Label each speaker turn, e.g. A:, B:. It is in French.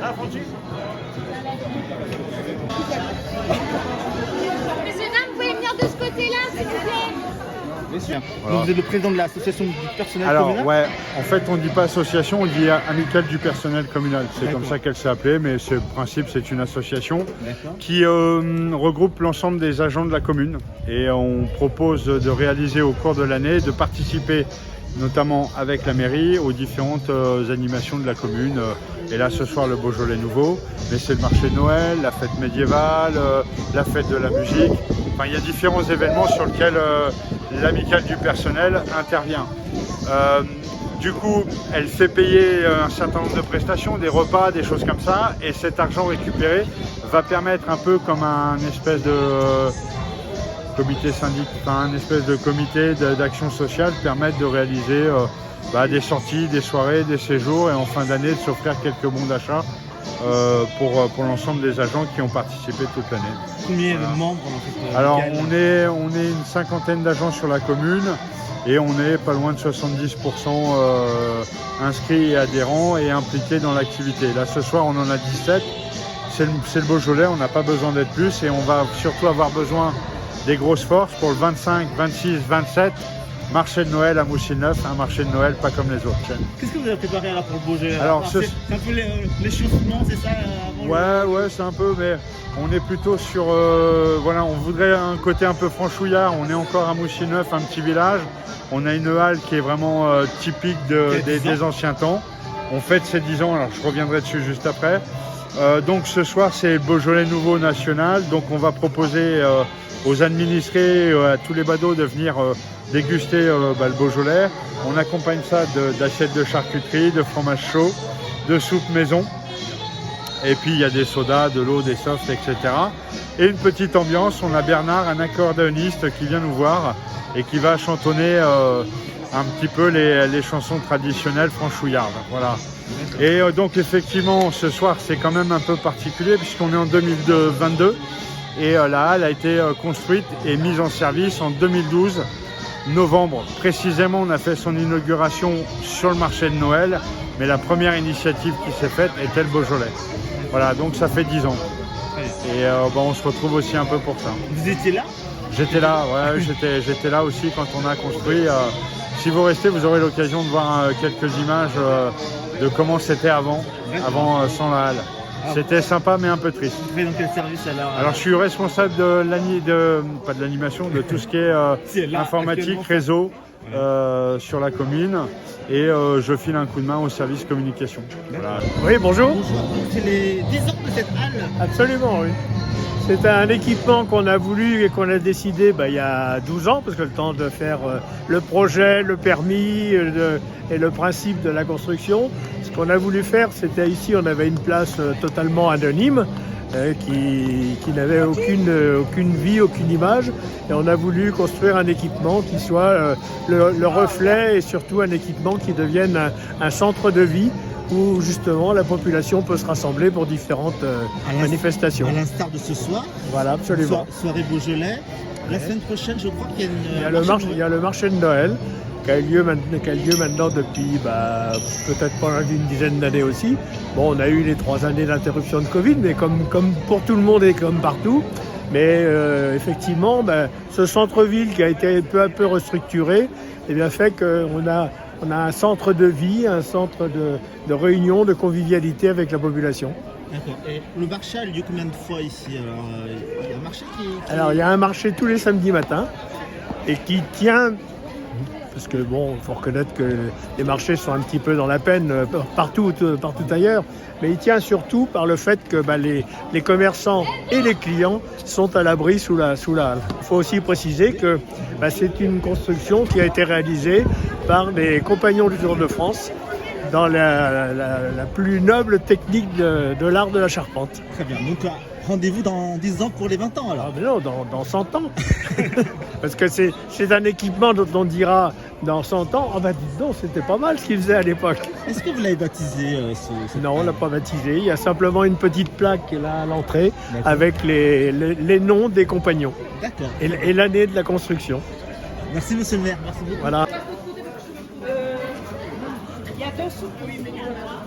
A: Ah, Franchi.
B: Messieurs, dames, vous pouvez venir de ce côté-là, s'il vous plaît.
A: Bien.
C: Voilà.
A: Donc vous êtes le président de l'association du personnel
C: Alors
A: communal.
C: ouais, en fait on ne dit pas association, on dit amicale du personnel communal. C'est comme ça qu'elle s'est appelée, mais le principe c'est une association qui regroupe l'ensemble des agents de la commune. Et on propose de réaliser au cours de l'année, de participer notamment avec la mairie aux différentes animations de la commune. Et là ce soir le Beaujolais nouveau, mais c'est le marché de Noël, la fête médiévale, la fête de la musique. Enfin, il y a différents événements sur lesquels l'amicale du personnel intervient. Du coup, elle fait payer un certain nombre de prestations, des repas, des choses comme ça, et cet argent récupéré va permettre un peu comme un espèce de comité syndic, enfin un espèce de comité d'action sociale, permettre de réaliser des sorties, des soirées, des séjours, et en fin d'année de s'offrir quelques bons d'achat pour l'ensemble des agents qui ont participé toute l'année.
A: Combien de membres dans cette
C: Alors
A: amicale?
C: on est une cinquantaine d'agents sur la commune et on est pas loin de 70% inscrits et adhérents et impliqués dans l'activité. Là ce soir on en a 17, c'est le Beaujolais, on n'a pas besoin d'être plus et on va surtout avoir besoin des grosses forces pour le 25, 26, 27. Marché de Noël à Moussi-Neuf, un marché de Noël pas comme les autres.
A: Qu'est-ce que vous avez préparé là pour le Beaujolais?
C: Alors,
A: c'est un peu l'échauffement, c'est ça avant
C: Ouais, c'est un peu, mais on est plutôt sur... voilà, on voudrait un côté un peu franchouillard. On est encore à Moussi-Neuf, un petit village. On a une halle qui est vraiment typique des anciens temps. On fête ses 10 ans, alors je reviendrai dessus juste après. Donc ce soir, c'est le Beaujolais nouveau national. Donc on va proposer aux administrés, à tous les badauds de venir déguster le Beaujolais. On accompagne ça d'assiettes de charcuterie, de fromage chaud, de soupe maison. Et puis il y a des sodas, de l'eau, des softs, etc. Et une petite ambiance, on a Bernard, un accordéoniste qui vient nous voir et qui va chantonner un petit peu les chansons traditionnelles franchouillardes. Voilà. Et donc effectivement, ce soir c'est quand même un peu particulier puisqu'on est en 2022 et la halle a été construite et mise en service en 2012. Novembre, précisément, on a fait son inauguration sur le marché de Noël, mais la première initiative qui s'est faite était le Beaujolais. Voilà, donc ça fait 10 ans. Et on se retrouve aussi un peu pour ça.
A: Vous étiez là?
C: J'étais là, ouais, j'étais là aussi quand on a construit. Si vous restez, vous aurez l'occasion de voir quelques images de comment c'était avant sans la halle. C'était sympa mais un peu triste.
A: Vous faites dans quel service
C: alors je suis responsable pas de l'animation, de tout ce qui est informatique, réseau sur la commune et je file un coup de main au service communication. Voilà.
D: Oui, bonjour.
A: C'est les 10 ans de cette halle?
D: Absolument, oui. C'est un équipement qu'on a voulu et qu'on a décidé il y a 12 ans, parce que le temps de faire le projet, le permis et le principe de la construction. Ce qu'on a voulu faire, c'était ici, on avait une place totalement anonyme, qui n'avait aucune vie, aucune image. Et on a voulu construire un équipement qui soit le reflet et surtout un équipement qui devienne un centre de vie où justement la population peut se rassembler pour différentes manifestations.
A: À l'instar de ce soir.
D: Voilà, absolument.
A: Soirée Beaujolais. La semaine prochaine, je crois qu'il y a
D: il y a le marché de Noël qui a lieu maintenant depuis peut-être pendant une dizaine d'années aussi. Bon, on a eu les 3 années d'interruption de Covid, mais comme pour tout le monde et comme partout. Mais effectivement, ce centre-ville qui a été peu à peu restructuré, fait qu'on a un centre de vie, un centre de réunion, de convivialité avec la population.
A: D'accord. Et le marché a lieu combien de fois ici? Alors, il y a un marché
D: Alors, il y a un marché tous les samedis matins et qui tient, parce que il faut reconnaître que les marchés sont un petit peu dans la peine partout ailleurs, mais il tient surtout par le fait que les commerçants et les clients sont à l'abri sous la halle. Il faut aussi préciser que c'est une construction qui a été réalisée par des compagnons du Tour de France dans la plus noble technique de l'art de la charpente.
A: Très bien, donc rendez-vous dans 10 ans pour les 20 ans alors?
D: Ah, mais non, dans 100 ans. Parce que c'est un équipement dont on dira dans 100 ans, dis donc, c'était pas mal ce qu'ils faisaient à l'époque.
A: Est-ce que vous l'avez baptisé
D: Non, on ne l'a pas baptisé. Il y a simplement une petite plaque qui est là à l'entrée avec les noms des compagnons.
A: D'accord.
D: Et l'année de la construction.
A: Merci monsieur le maire, merci beaucoup.
D: Voilà.
B: Il y a 2 soupes, oui, mais il y en a.